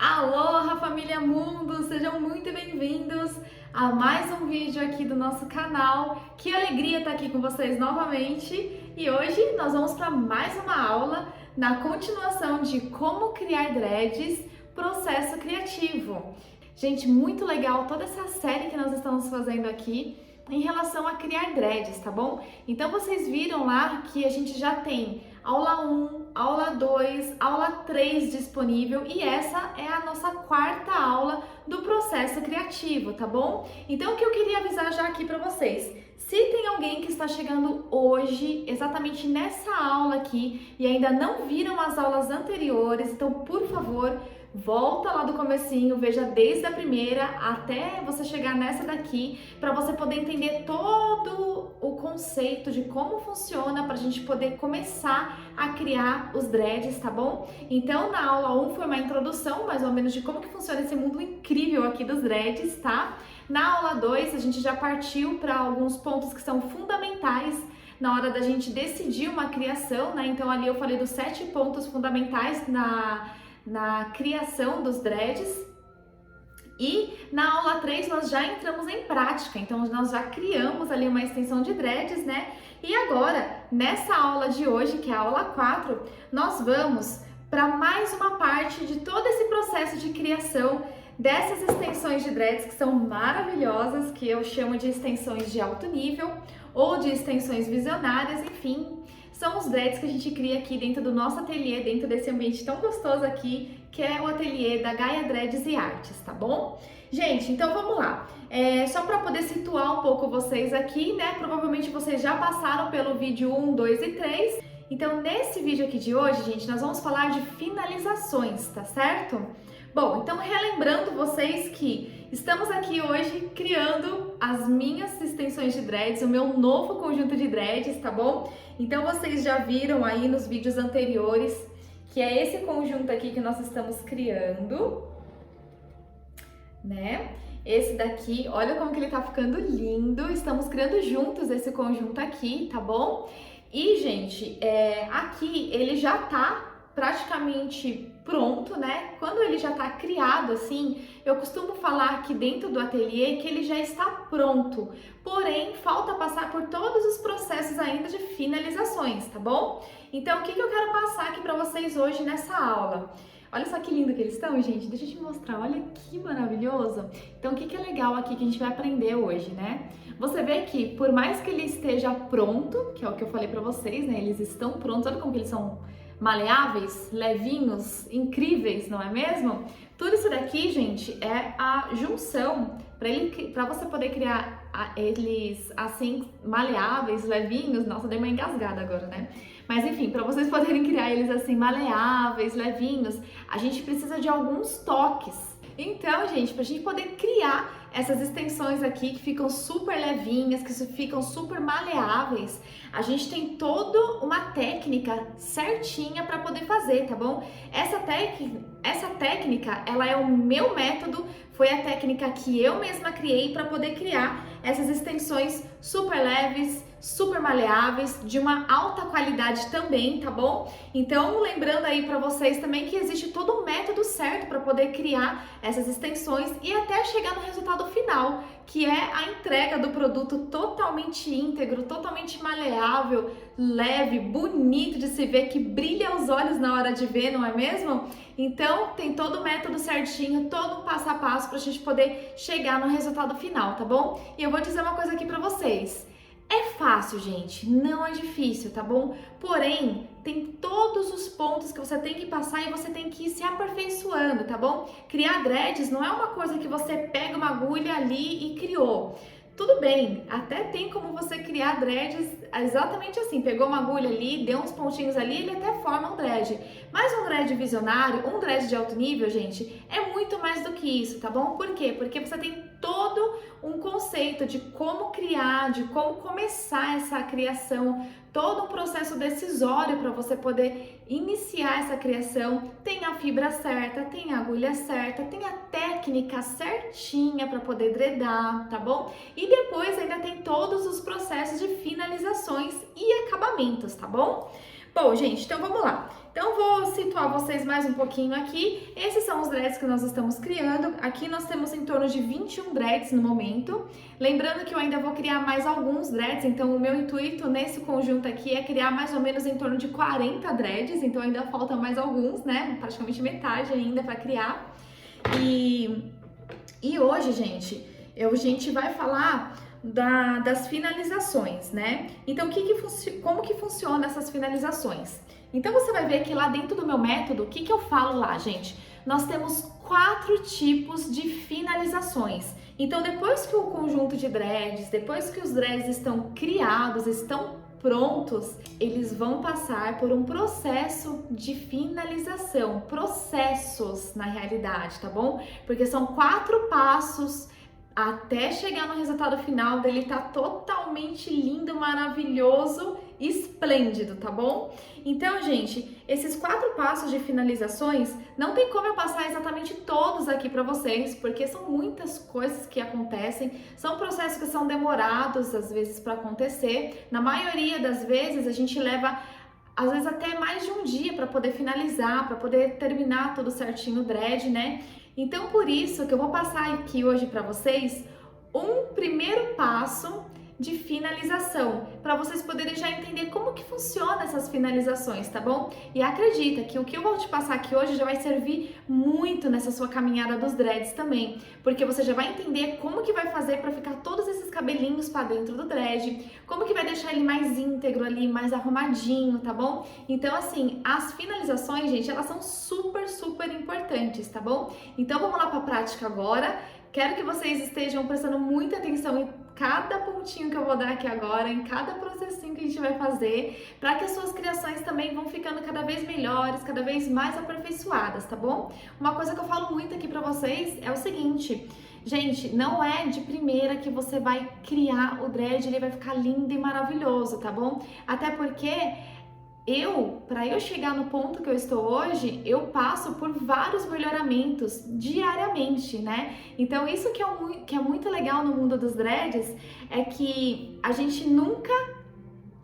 Aloha, família Mundo! Sejam muito bem-vindos a mais um vídeo aqui do nosso canal. Que alegria estar aqui com vocês novamente! E hoje nós vamos para mais uma aula na continuação de como criar dreads, processo criativo. Gente, muito legal toda essa série que nós estamos fazendo aqui em relação a criar dreads, tá bom? Então vocês viram lá que a gente já tem aula 1, aula 2, aula 3 disponível e essa é a nossa quarta aula do processo criativo, tá bom? Então o que eu queria avisar já aqui para vocês, se tem alguém que está chegando hoje, exatamente nessa aula aqui, e ainda não viram as aulas anteriores, então por favor, volta lá do comecinho, veja desde a primeira até você chegar nessa daqui, para você poder entender todo o conceito de como funciona, para a gente poder começar a criar os dreads, tá bom? Então na aula 1 foi uma introdução mais ou menos de como que funciona esse mundo incrível aqui dos dreads, tá? Na aula 2 a gente já partiu para alguns pontos que são fundamentais na hora da gente decidir uma criação, né? Então ali eu falei dos 7 pontos fundamentais na criação dos dreads. E na aula 3 nós já entramos em prática, então nós já criamos ali uma extensão de dreads, né? E agora, nessa aula de hoje, que é a aula 4, nós vamos para mais uma parte de todo esse processo de criação dessas extensões de dreads que são maravilhosas, que eu chamo de extensões de alto nível ou de extensões visionárias, enfim. São os dreads que a gente cria aqui dentro do nosso ateliê, dentro desse ambiente tão gostoso aqui, que é o ateliê da Gaia Dreads e Artes, tá bom? Gente, então vamos lá. Só para poder situar um pouco vocês aqui, né? Provavelmente vocês já passaram pelo vídeo 1, 2 e 3. Então, nesse vídeo aqui de hoje, gente, nós vamos falar de finalizações, tá certo? Bom, então relembrando vocês que estamos aqui hoje criando as minhas extensões de dreads, o meu novo conjunto de dreads, tá bom? Então vocês já viram aí nos vídeos anteriores que é esse conjunto aqui que nós estamos criando, né? Esse daqui, olha como que ele tá ficando lindo, estamos criando juntos esse conjunto aqui, tá bom? E, gente, aqui ele já tá praticamente pronto, né? Quando ele já tá criado assim, eu costumo falar aqui dentro do ateliê que ele já está pronto, porém falta passar por todos os processos ainda de finalizações, tá bom? Então o que eu quero passar aqui para vocês hoje nessa aula? Olha só que lindo que eles estão, gente, deixa eu te mostrar, olha que maravilhoso. Então o que é legal aqui que a gente vai aprender hoje, né? Você vê que por mais que ele esteja pronto, que é o que eu falei para vocês, né? Eles estão prontos, olha como que eles são maleáveis, levinhos, incríveis, não é mesmo? Tudo isso daqui, gente, é a junção para você poder criar eles assim maleáveis, levinhos. Nossa, dei uma engasgada agora, né? Mas enfim, para vocês poderem criar eles assim maleáveis, levinhos, a gente precisa de alguns toques. Então, gente, para a gente poder criar essas extensões aqui que ficam super levinhas, que ficam super maleáveis, a gente tem toda uma técnica certinha para poder fazer, tá bom? Essa técnica, ela é o meu método, foi a técnica que eu mesma criei para poder criar essas extensões super leves, super maleáveis, de uma alta qualidade também, tá bom? Então, lembrando aí para vocês também que existe todo um método certo para poder criar essas extensões e até chegar no resultado final, que é a entrega do produto totalmente íntegro, totalmente maleável, leve, bonito de se ver, que brilha os olhos na hora de ver, não é mesmo? Então, tem todo o método certinho, todo um passo a passo para a gente poder chegar no resultado final, tá bom? E eu vou dizer uma coisa aqui para vocês. É fácil, gente, não é difícil, tá bom? Porém, tem todos os pontos que você tem que passar e você tem que ir se aperfeiçoando, tá bom? Criar dreads não é uma coisa que você pega uma agulha ali e criou. Tudo bem, até tem como você criar dreads exatamente assim, pegou uma agulha ali, deu uns pontinhos ali, ele até forma um dread. Mas um dread visionário, um dread de alto nível, gente, é muito mais do que isso, tá bom? Por quê? Porque você tem todo um conceito de como criar, de como começar essa criação, todo um processo decisório para você poder iniciar essa criação. Tem a fibra certa, tem a agulha certa, tem a técnica certinha para poder dreadar, tá bom? E depois ainda tem todos os processos de finalizações e acabamentos, tá bom? Bom, gente, então vamos lá. Então vou situar vocês mais um pouquinho aqui. Esses são os dreads que nós estamos criando. Aqui nós temos em torno de 21 dreads no momento. Lembrando que eu ainda vou criar mais alguns dreads, então o meu intuito nesse conjunto aqui é criar mais ou menos em torno de 40 dreads, então ainda falta mais alguns, né? Praticamente metade ainda para criar. E hoje, gente, a gente vai falar das finalizações, né? Então, como que funciona essas finalizações? Então, você vai ver que lá dentro do meu método, o que eu falo lá, gente? Nós temos 4 tipos de finalizações. Então, depois que o conjunto de dreads, depois que os dreads estão criados, estão prontos, eles vão passar por um processo de finalização, processos na realidade, tá bom? Porque são 4 passos até chegar no resultado final dele tá totalmente lindo, maravilhoso, esplêndido, tá bom? Então, gente, esses 4 passos de finalizações, não tem como eu passar exatamente todos aqui para vocês, porque são muitas coisas que acontecem, são processos que são demorados, às vezes, para acontecer. Na maioria das vezes, a gente leva às vezes até mais de um dia para poder finalizar, para poder terminar tudo certinho o dread, né? Então, por isso que eu vou passar aqui hoje para vocês um primeiro passo de finalização, para vocês poderem já entender como que funciona essas finalizações, tá bom? E acredita que o que eu vou te passar aqui hoje já vai servir muito nessa sua caminhada dos dreads também, porque você já vai entender como que vai fazer para ficar todos esses cabelinhos para dentro do dread, como que vai deixar ele mais íntegro ali, mais arrumadinho, tá bom? Então, assim, as finalizações, gente, elas são super, super importantes, tá bom? Então, vamos lá para a prática agora. Quero que vocês estejam prestando muita atenção em cada pontinho que eu vou dar aqui agora, em cada processinho que a gente vai fazer, para que as suas criações também vão ficando cada vez melhores, cada vez mais aperfeiçoadas, tá bom? Uma coisa que eu falo muito aqui para vocês é o seguinte, gente, não é de primeira que você vai criar o dread, ele vai ficar lindo e maravilhoso, tá bom? Até porque para eu chegar no ponto que eu estou hoje, eu passo por vários melhoramentos diariamente, né? Então isso que é muito legal no mundo dos dreads é que a gente nunca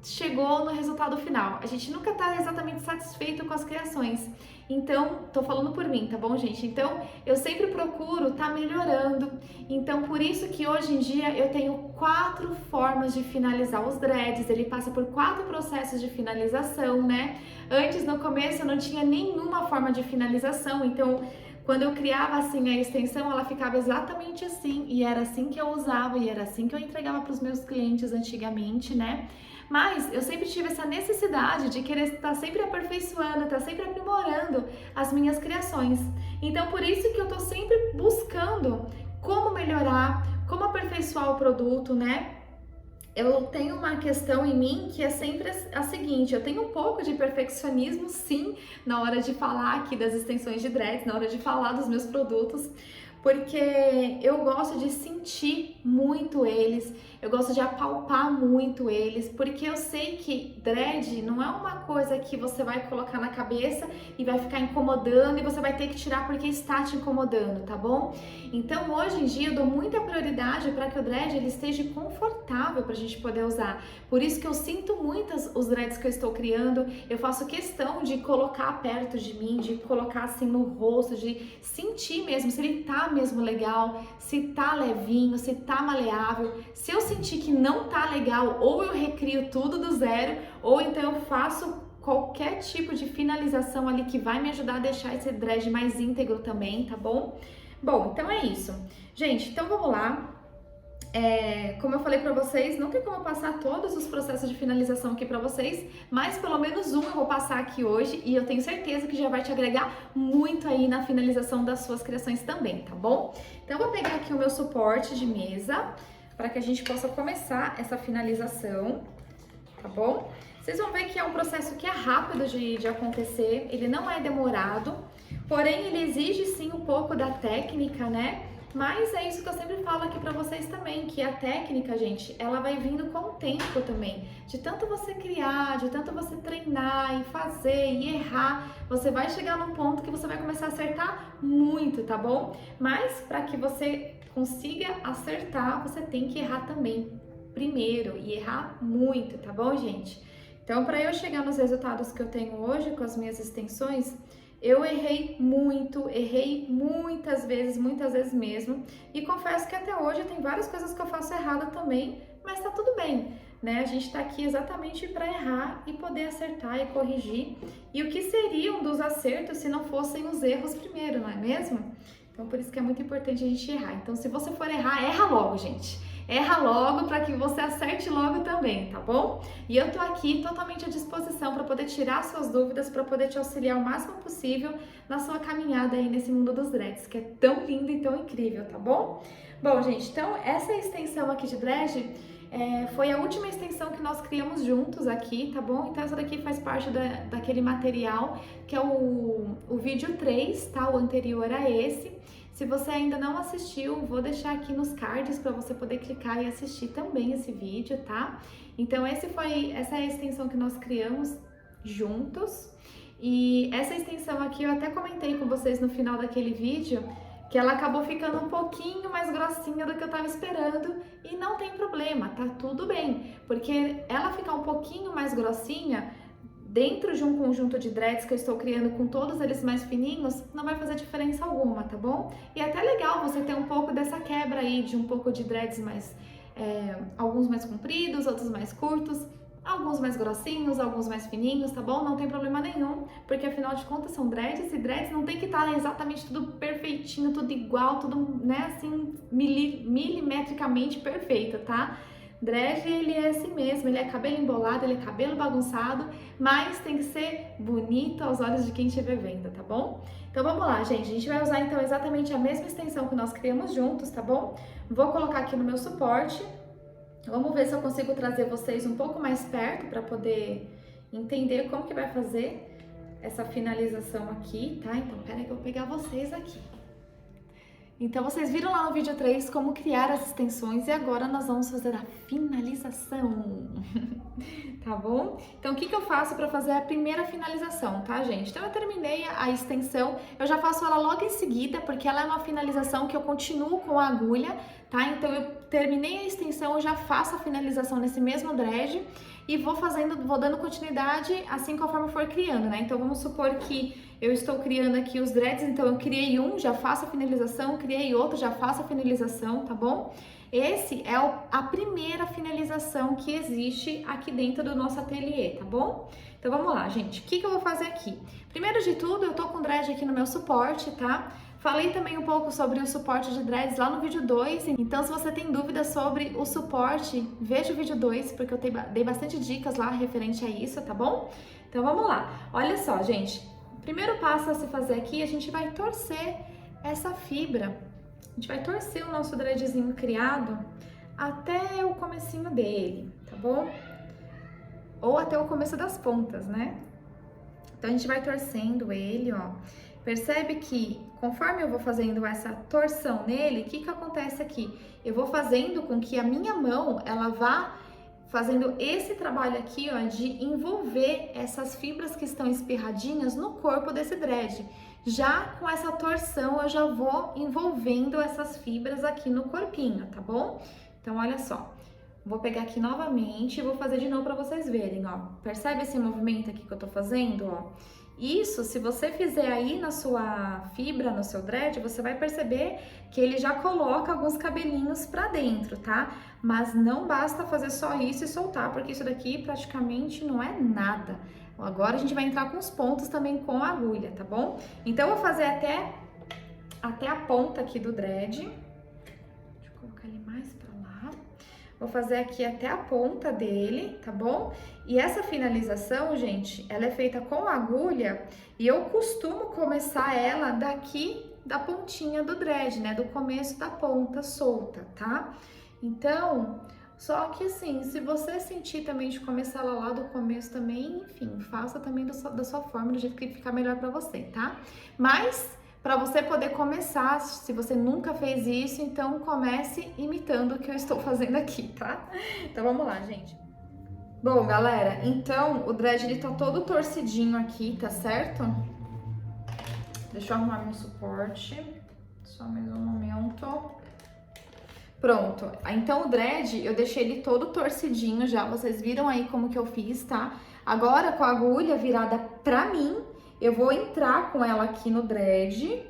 chegou no resultado final, a gente nunca tá exatamente satisfeito com as criações. Então, tô falando por mim, tá bom, gente? Então, eu sempre procuro tá melhorando. Então, por isso que hoje em dia eu tenho 4 formas de finalizar os dreads. Ele passa por 4 processos de finalização, né? Antes, no começo, eu não tinha nenhuma forma de finalização. Então, quando eu criava assim a extensão, ela ficava exatamente assim. E era assim que eu usava e era assim que eu entregava para os meus clientes antigamente, né? Mas eu sempre tive essa necessidade de querer estar sempre aperfeiçoando, estar sempre aprimorando as minhas criações. Então, por isso que eu tô sempre buscando como melhorar, como aperfeiçoar o produto, né? Eu tenho uma questão em mim que é sempre a seguinte, eu tenho um pouco de perfeccionismo, sim, na hora de falar aqui das extensões de dreads, na hora de falar dos meus produtos, porque eu gosto de sentir muito eles, eu gosto de apalpar muito eles, porque eu sei que dread não é uma coisa que você vai colocar na cabeça e vai ficar incomodando e você vai ter que tirar porque está te incomodando, tá bom? Então hoje em dia eu dou muita prioridade para que o dread ele esteja confortável para a gente poder usar, por isso que eu sinto muito os dreads que eu estou criando, eu faço questão de colocar perto de mim, de colocar assim no rosto, de sentir mesmo se ele tá mesmo legal, se tá levinho, se tá maleável. Se eu sentir que não tá legal, ou eu recrio tudo do zero, ou então eu faço qualquer tipo de finalização ali que vai me ajudar a deixar esse dread mais íntegro também, tá bom? Bom, então é isso. Gente, então vamos lá. Como eu falei pra vocês, não tem como eu passar todos os processos de finalização aqui pra vocês, mas pelo menos um eu vou passar aqui hoje e eu tenho certeza que já vai te agregar muito aí na finalização das suas criações também, tá bom? Então eu vou pegar aqui o meu suporte de mesa para que a gente possa começar essa finalização, tá bom? Vocês vão ver que é um processo que é rápido de acontecer, ele não é demorado, porém ele exige sim um pouco da técnica, né? Mas é isso que eu sempre falo aqui pra vocês também, que a técnica, gente, ela vai vindo com o tempo também. De tanto você criar, de tanto você treinar e fazer e errar, você vai chegar num ponto que você vai começar a acertar muito, tá bom? Mas para que você consiga acertar, você tem que errar também primeiro e errar muito, tá bom, gente? Então, para eu chegar nos resultados que eu tenho hoje com as minhas extensões, eu errei muitas vezes mesmo, e confesso que até hoje tem várias coisas que eu faço errado também, mas tá tudo bem, né? A gente tá aqui exatamente para errar e poder acertar e corrigir. E o que seriam dos acertos se não fossem os erros primeiro, não é mesmo? Então, por isso que é muito importante a gente errar. Então, se você for errar, erra logo, gente. Erra logo para que você acerte logo também, tá bom? E eu tô aqui totalmente à disposição para poder tirar suas dúvidas, para poder te auxiliar o máximo possível na sua caminhada aí nesse mundo dos dreads, que é tão lindo e tão incrível, tá bom? Bom, gente, então essa extensão aqui de dread foi a última extensão que nós criamos juntos aqui, tá bom? Então essa daqui faz parte daquele material que é o vídeo 3, tá? O anterior a esse. Se você ainda não assistiu, vou deixar aqui nos cards para você poder clicar e assistir também esse vídeo, tá? Então essa é a extensão que nós criamos juntos. E essa extensão aqui eu até comentei com vocês no final daquele vídeo, que ela acabou ficando um pouquinho mais grossinha do que eu tava esperando, e não tem problema, tá tudo bem, porque ela ficar um pouquinho mais grossinha dentro de um conjunto de dreads que eu estou criando com todos eles mais fininhos, não vai fazer diferença alguma, tá bom? E é até legal você ter um pouco dessa quebra aí, de um pouco de dreads mais, alguns mais compridos, outros mais curtos, alguns mais grossinhos, alguns mais fininhos, tá bom? Não tem problema nenhum, porque afinal de contas são dreads, e dreads não tem que estar exatamente tudo perfeitinho, tudo igual, tudo, né, assim, milimetricamente perfeito, tá? Dread, ele é assim mesmo, ele é cabelo embolado, ele é cabelo bagunçado, mas tem que ser bonito aos olhos de quem estiver vendo, tá bom? Então vamos lá, gente, a gente vai usar então exatamente a mesma extensão que nós criamos juntos, tá bom? Vou colocar aqui no meu suporte, vamos ver se eu consigo trazer vocês um pouco mais perto para poder entender como que vai fazer essa finalização aqui, tá? Então pera aí que eu vou pegar vocês aqui. Então, vocês viram lá no vídeo 3 como criar as extensões, e agora nós vamos fazer a finalização, tá bom? Então, o que eu faço para fazer a primeira finalização, tá, gente? Então, eu terminei a extensão, eu já faço ela logo em seguida, porque ela é uma finalização que eu continuo com a agulha, tá? Então, eu terminei a extensão, eu já faço a finalização nesse mesmo dread, e vou dando continuidade assim conforme for criando, né? Então, vamos supor que eu estou criando aqui os dreads, então eu criei um, já faço a finalização, criei outro, já faço a finalização, tá bom? Esse é a primeira finalização que existe aqui dentro do nosso ateliê, tá bom? Então vamos lá, gente. O que eu vou fazer aqui? Primeiro de tudo, eu tô com dread aqui no meu suporte, tá? Falei também um pouco sobre o suporte de dreads lá no vídeo 2, então se você tem dúvidas sobre o suporte, veja o vídeo 2, porque eu dei bastante dicas lá referente a isso, tá bom? Então vamos lá. Olha só, gente. O primeiro passo a se fazer aqui, a gente vai torcer essa fibra. A gente vai torcer o nosso dreadzinho criado até o comecinho dele, tá bom? Ou até o começo das pontas, né? Então a gente vai torcendo ele, ó. Percebe que conforme eu vou fazendo essa torção nele, o que acontece aqui? Eu vou fazendo com que a minha mão, ela vá fazendo esse trabalho aqui, ó, de envolver essas fibras que estão espirradinhas no corpo desse dread. Já com essa torção, eu já vou envolvendo essas fibras aqui no corpinho, tá bom? Então, olha só. Vou pegar aqui novamente e vou fazer de novo para vocês verem, ó. Percebe esse movimento aqui que eu tô fazendo, ó? Isso, se você fizer aí na sua fibra, no seu dread, você vai perceber que ele já coloca alguns cabelinhos pra dentro, tá? Mas não basta fazer só isso e soltar, porque isso daqui praticamente não é nada. Agora a gente vai entrar com os pontos também com a agulha, tá bom? Então eu vou fazer até a ponta aqui do dread. Deixa eu colocar ele mais pra lá. Vou fazer aqui até a ponta dele, tá bom? E essa finalização, gente, ela é feita com agulha e eu costumo começar ela daqui da pontinha do dread, né? Do começo da ponta solta, tá? Então, só que assim, se você sentir também de começar ela lá do começo também, enfim, faça também da sua forma, do jeito que ficar melhor pra você, tá? Mas para você poder começar, se você nunca fez isso, então comece imitando o que eu estou fazendo aqui, tá? Então vamos lá, gente. Bom, galera, então o dread ele tá todo torcidinho aqui, tá certo? Deixa eu arrumar meu suporte, só mais um momento. Pronto, então o dread eu deixei ele todo torcidinho já, vocês viram aí como que eu fiz, tá? Agora, com a agulha virada pra mim, eu vou entrar com ela aqui no dread.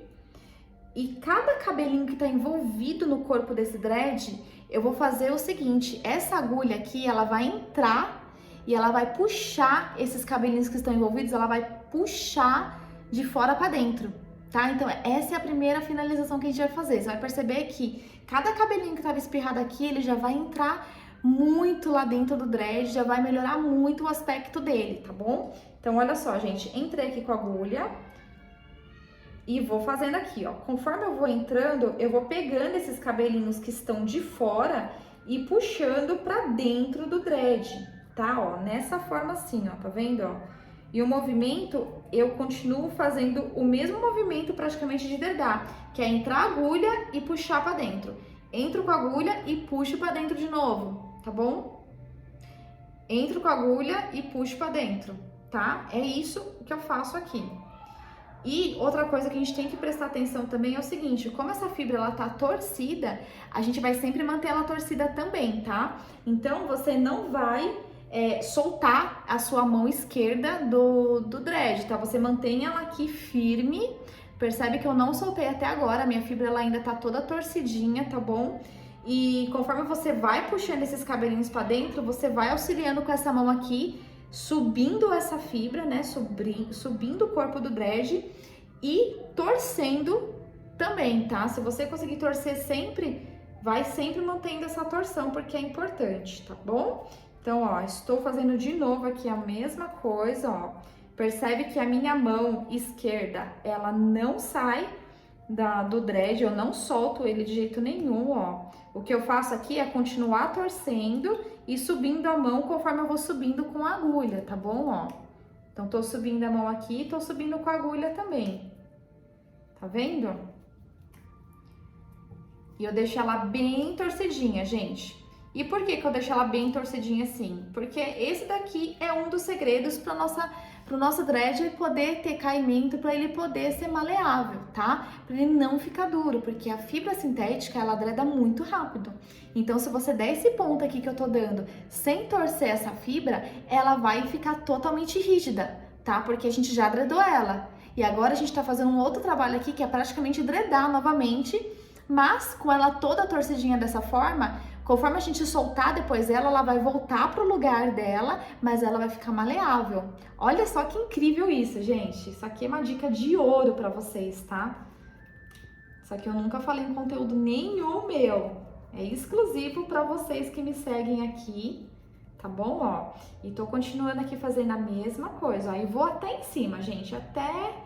E cada cabelinho que tá envolvido no corpo desse dread, eu vou fazer o seguinte, essa agulha aqui, ela vai entrar e ela vai puxar esses cabelinhos que estão envolvidos, ela vai puxar de fora pra dentro, tá? Então, essa é a primeira finalização que a gente vai fazer. Você vai perceber que cada cabelinho que tava espirrado aqui, ele já vai entrar muito lá dentro do dread, já vai melhorar muito o aspecto dele, tá bom? Então, olha só, gente, entrei aqui com a agulha e vou fazendo aqui, ó. Conforme eu vou entrando, eu vou pegando esses cabelinhos que estão de fora e puxando pra dentro do dread, tá? Ó, nessa forma assim, ó, tá vendo, ó? E o movimento, eu continuo fazendo o mesmo movimento praticamente de dedar, que é entrar a agulha e puxar pra dentro. Entro com a agulha e puxo pra dentro de novo, tá bom? Entro com a agulha e puxo pra dentro, tá? É isso que eu faço aqui. E outra coisa que a gente tem que prestar atenção também é o seguinte, como essa fibra ela tá torcida, a gente vai sempre manter ela torcida também, tá? Então, você não vai soltar a sua mão esquerda do dread, tá? Você mantém ela aqui firme, percebe que eu não soltei até agora, a minha fibra ela ainda tá toda torcidinha, tá bom? E conforme você vai puxando esses cabelinhos pra dentro, você vai auxiliando com essa mão aqui, subindo essa fibra, né, subindo o corpo do dread e torcendo também, tá? Se você conseguir torcer sempre, vai sempre mantendo essa torção, porque é importante, tá bom? Então, ó, estou fazendo de novo aqui a mesma coisa, ó. Percebe que a minha mão esquerda, ela não sai do dread, eu não solto ele de jeito nenhum, ó. O que eu faço aqui é continuar torcendo e subindo a mão conforme eu vou subindo com a agulha, tá bom, ó? Então, tô subindo a mão aqui e tô subindo com a agulha também. Tá vendo? E eu deixo ela bem torcidinha, gente. E por que eu deixo ela bem torcidinha assim? Porque esse daqui é um dos segredos para o nosso dread poder ter caimento, para ele poder ser maleável, tá? Para ele não ficar duro, porque a fibra sintética, ela dreda muito rápido. Então, se você der esse ponto aqui que eu tô dando sem torcer essa fibra, ela vai ficar totalmente rígida, tá? Porque a gente já dredou ela. E agora a gente tá fazendo um outro trabalho aqui que é praticamente dredar novamente, mas com ela toda torcidinha dessa forma, conforme a gente soltar depois ela vai voltar pro lugar dela, mas ela vai ficar maleável. Olha só que incrível isso, gente. Isso aqui é uma dica de ouro pra vocês, tá? Isso aqui eu nunca falei em conteúdo nenhum meu. É exclusivo pra vocês que me seguem aqui, tá bom? Ó, e tô continuando aqui fazendo a mesma coisa. Aí vou até em cima, gente, até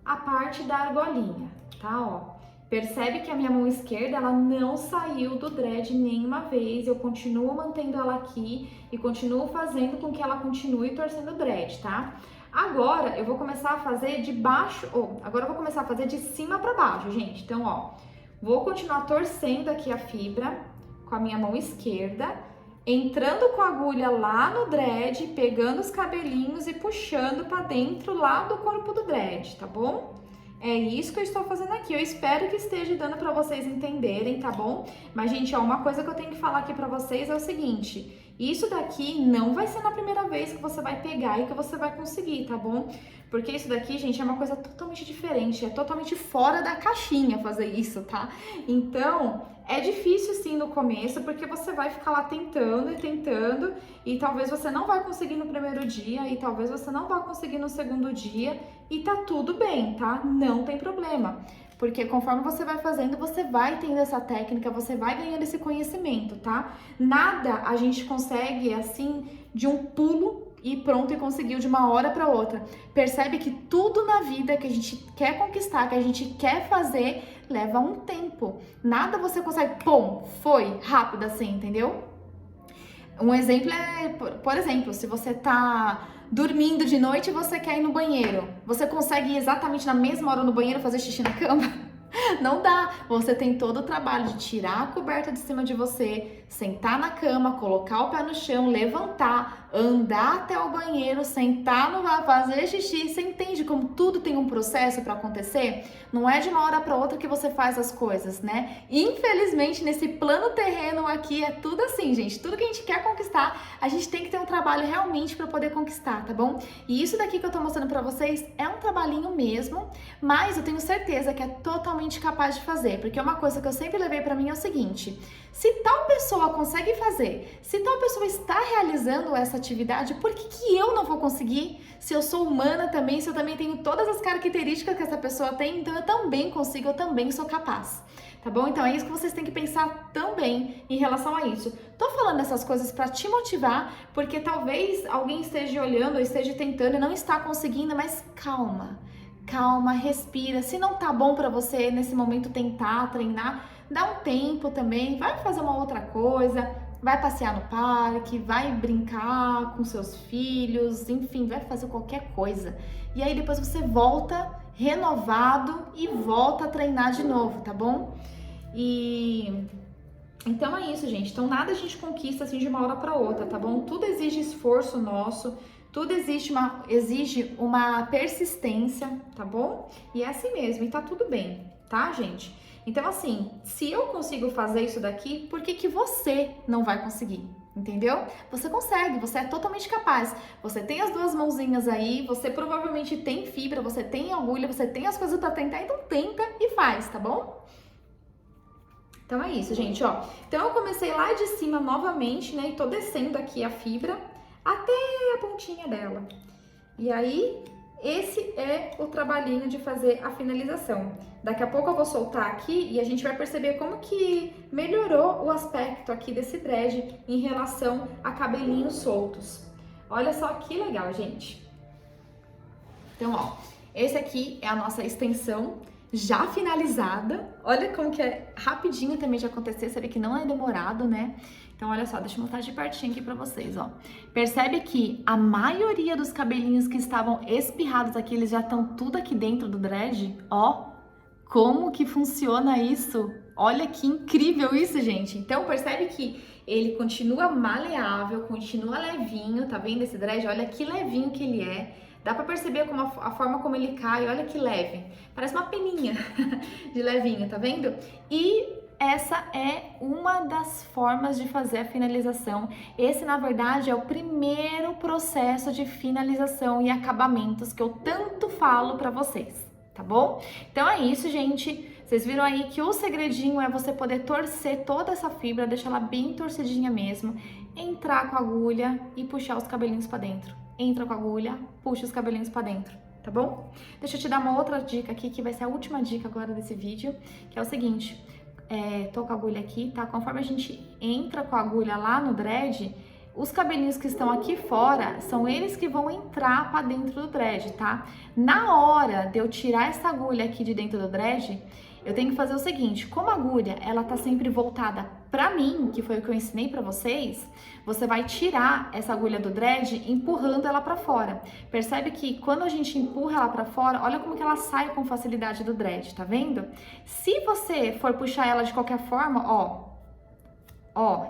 a parte da argolinha, tá? Ó. Percebe que a minha mão esquerda, ela não saiu do dread nenhuma vez, eu continuo mantendo ela aqui e continuo fazendo com que ela continue torcendo o dread, tá? Agora, eu vou começar a fazer de baixo, agora eu vou começar a fazer de cima pra baixo, gente. Então, ó, vou continuar torcendo aqui a fibra com a minha mão esquerda, entrando com a agulha lá no dread, pegando os cabelinhos e puxando pra dentro lá do corpo do dread, tá bom? É isso que eu estou fazendo aqui. Eu espero que esteja dando para vocês entenderem, tá bom? Mas, gente, ó, uma coisa que eu tenho que falar aqui para vocês é o seguinte: isso daqui não vai ser na primeira vez que você vai pegar e que você vai conseguir, tá bom? Porque isso daqui, gente, é uma coisa totalmente diferente, é totalmente fora da caixinha fazer isso, tá? Então, é difícil sim no começo, porque você vai ficar lá tentando e tentando, e talvez você não vai conseguir no primeiro dia, e talvez você não vai conseguir no segundo dia, e tá tudo bem, tá? Não tem problema. Porque conforme você vai fazendo, você vai tendo essa técnica, você vai ganhando esse conhecimento, tá? Nada a gente consegue assim de um pulo e pronto e conseguiu de uma hora para outra. Percebe que tudo na vida que a gente quer conquistar, que a gente quer fazer, leva um tempo. Nada você consegue, pum, foi rápido assim, entendeu? Um exemplo é, por exemplo, se você tá dormindo de noite e você quer ir no banheiro, você consegue ir exatamente na mesma hora no banheiro fazer xixi na cama? Não dá. Você tem todo o trabalho de tirar a coberta de cima de você, sentar na cama, colocar o pé no chão, levantar, andar até o banheiro, sentar no vaso, fazer xixi. Você entende como tudo tem um processo para acontecer? Não é de uma hora para outra que você faz as coisas, né? Infelizmente, nesse plano terreno aqui é tudo assim, gente. Tudo que a gente quer conquistar, a gente tem que ter um trabalho realmente para poder conquistar, tá bom? E isso daqui que eu tô mostrando para vocês é um trabalhinho mesmo, mas eu tenho certeza que é totalmente capaz de fazer, porque uma coisa que eu sempre levei para mim é o seguinte: se tal pessoa consegue fazer, se tal pessoa está realizando essa atividade, por que eu não vou conseguir? Se eu sou humana também, se eu também tenho todas as características que essa pessoa tem, então eu também consigo, eu também sou capaz. Tá bom? Então é isso que vocês têm que pensar também em relação a isso. Tô falando essas coisas para te motivar, porque talvez alguém esteja olhando ou esteja tentando e não está conseguindo, mas calma. Calma, respira. Se não tá bom para você nesse momento tentar, treinar, dá um tempo também, vai fazer uma outra coisa, vai passear no parque, vai brincar com seus filhos, enfim, vai fazer qualquer coisa. E aí depois você volta renovado e volta a treinar de novo, tá bom? E então é isso, gente. Então nada a gente conquista assim de uma hora para outra, tá bom? Tudo exige esforço nosso. Tudo exige uma persistência, tá bom? E é assim mesmo, e tá tudo bem, tá, gente? Então, assim, se eu consigo fazer isso daqui, por que você não vai conseguir? Entendeu? Você consegue, você é totalmente capaz. Você tem as duas mãozinhas aí, você provavelmente tem fibra, você tem agulha, você tem as coisas pra tentar, então tenta e faz, tá bom? Então é isso, gente, ó. Então eu comecei lá de cima novamente, né, e tô descendo aqui a fibra até a pontinha dela. E aí, esse é o trabalhinho de fazer a finalização. Daqui a pouco eu vou soltar aqui e a gente vai perceber como que melhorou o aspecto aqui desse dread em relação a cabelinhos soltos. Olha só que legal, gente. Então, ó, esse aqui é a nossa extensão já finalizada. Olha como que é rapidinho também de acontecer, você vê que não é demorado, né? Então, olha só, deixa eu mostrar de pertinho aqui pra vocês, ó. Percebe que a maioria dos cabelinhos que estavam espirrados aqui, eles já estão tudo aqui dentro do dread, ó. Como que funciona isso? Olha que incrível isso, gente. Então, percebe que ele continua maleável, continua levinho, tá vendo esse dread? Olha que levinho que ele é. Dá pra perceber como a forma como ele cai, olha que leve. Parece uma peninha de levinho, tá vendo? E essa é uma das formas de fazer a finalização. Esse, na verdade, é o primeiro processo de finalização e acabamentos que eu tanto falo pra vocês, tá bom? Então é isso, gente. Vocês viram aí que o segredinho é você poder torcer toda essa fibra, deixar ela bem torcidinha mesmo, entrar com a agulha e puxar os cabelinhos pra dentro. Entra com a agulha, puxa os cabelinhos pra dentro, tá bom? Deixa eu te dar uma outra dica aqui, que vai ser a última dica agora desse vídeo, que é o seguinte. Tô com a agulha aqui, tá? Conforme a gente entra com a agulha lá no dread, os cabelinhos que estão aqui fora, são eles que vão entrar pra dentro do dread, tá? Na hora de eu tirar essa agulha aqui de dentro do dread, eu tenho que fazer o seguinte: como a agulha, ela tá sempre voltada pra mim, que foi o que eu ensinei pra vocês, você vai tirar essa agulha do dread empurrando ela pra fora. Percebe que quando a gente empurra ela pra fora, olha como que ela sai com facilidade do dread, tá vendo? Se você for puxar ela de qualquer forma, ó,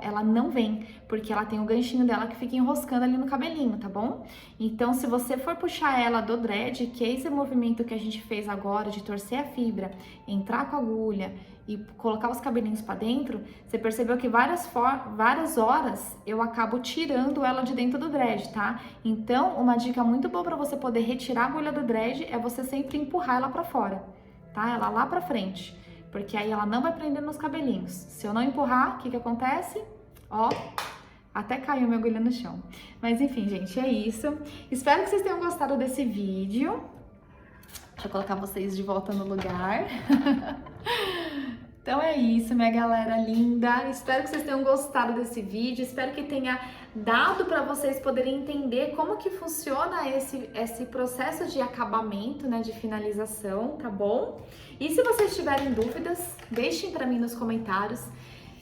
ela não vem, porque ela tem o ganchinho dela que fica enroscando ali no cabelinho, tá bom? Então, se você for puxar ela do dread, que é esse movimento que a gente fez agora de torcer a fibra, entrar com a agulha e colocar os cabelinhos pra dentro, você percebeu que várias horas eu acabo tirando ela de dentro do dread, tá? Então, uma dica muito boa pra você poder retirar a agulha do dread é você sempre empurrar ela pra fora, tá? Ela lá pra frente. Porque aí ela não vai prender nos cabelinhos. Se eu não empurrar, o que que acontece? Ó, até caiu minha agulha no chão. Mas enfim, gente, é isso. Espero que vocês tenham gostado desse vídeo. Deixa eu colocar vocês de volta no lugar. Então é isso, minha galera linda. Espero que vocês tenham gostado desse vídeo. Espero que tenha dado para vocês poderem entender como que funciona esse processo de acabamento, né, de finalização, tá bom? E se vocês tiverem dúvidas, deixem para mim nos comentários.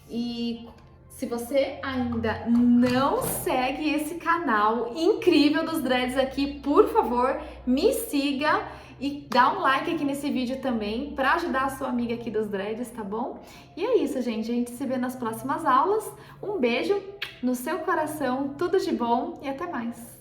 E Se você ainda não segue esse canal incrível dos dreads aqui, por favor, me siga e dá um like aqui nesse vídeo também para ajudar a sua amiga aqui dos dreads, tá bom? E é isso, gente. A gente se vê nas próximas aulas. Um beijo no seu coração, tudo de bom e até mais!